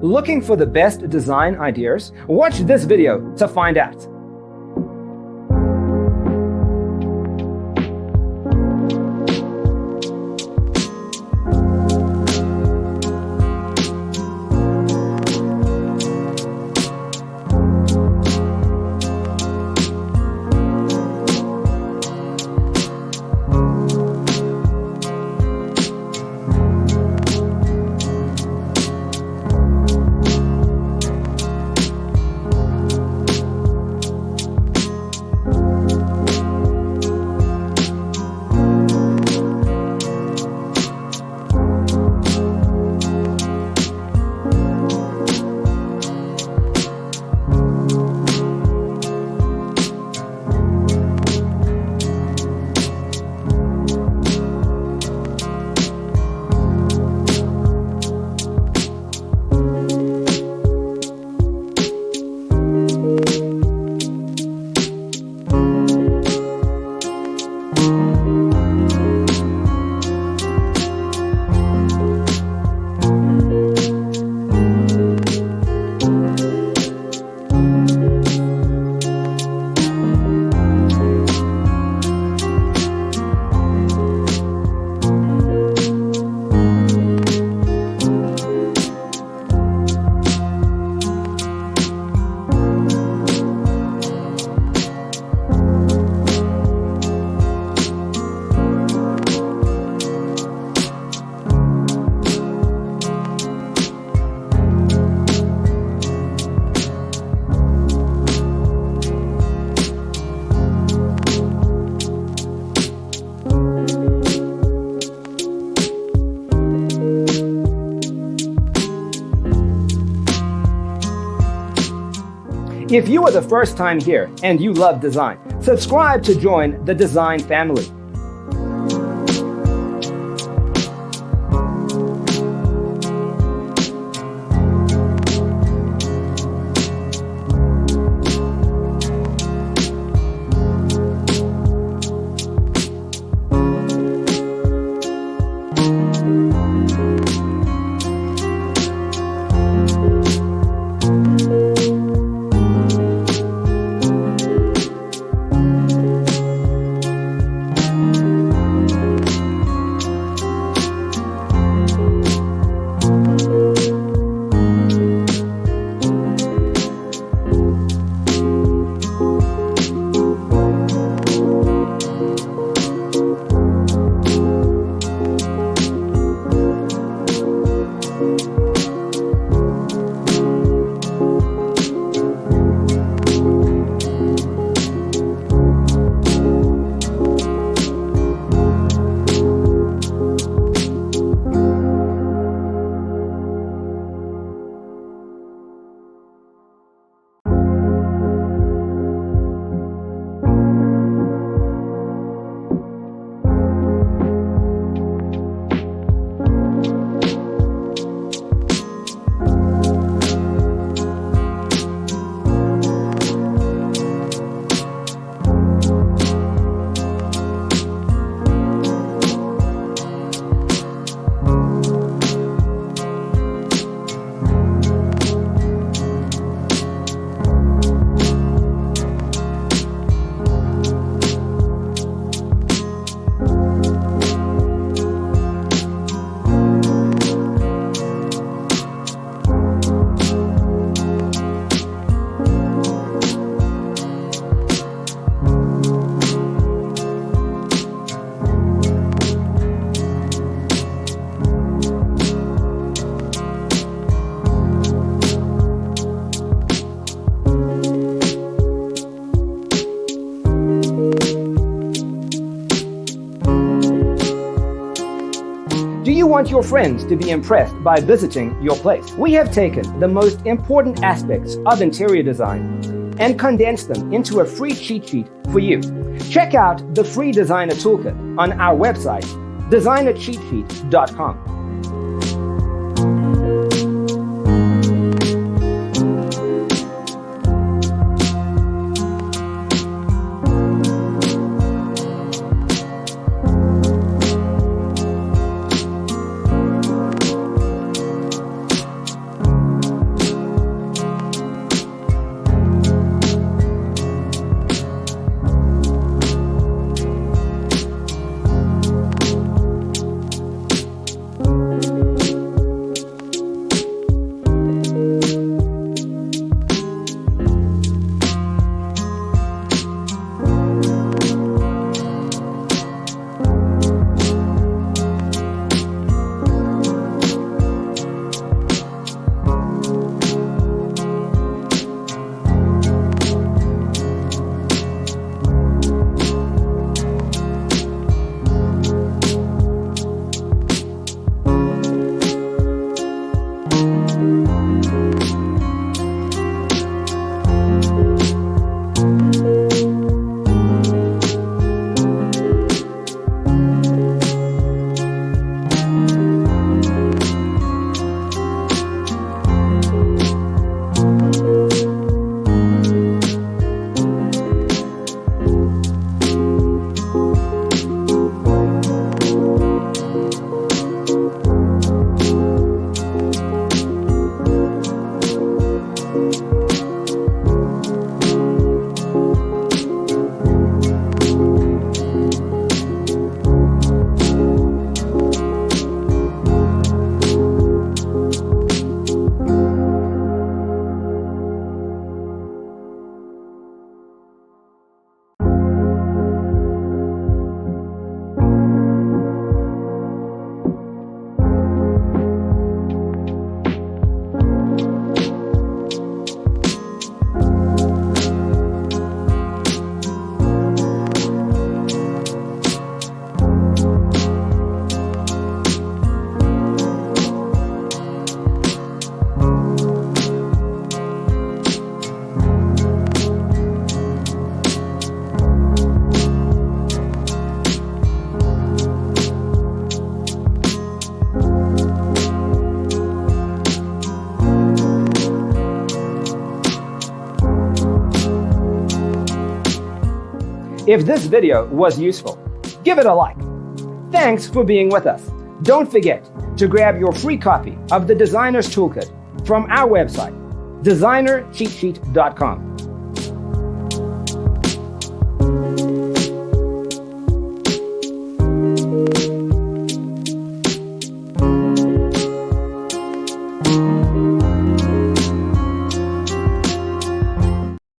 Looking for the best design ideas? Watch this video to find out. If you are the first time here and you love design, subscribe to join the design family. Do you want your friends to be impressed by visiting your place? We have taken the most important aspects of interior design and condensed them into a free cheat sheet for you. Check out the free designer toolkit on our website, designercheatsheet.com. If this video was useful, give it a like. Thanks for being with us. Don't forget to grab your free copy of the Designer's Toolkit from our website, designercheatsheet.com.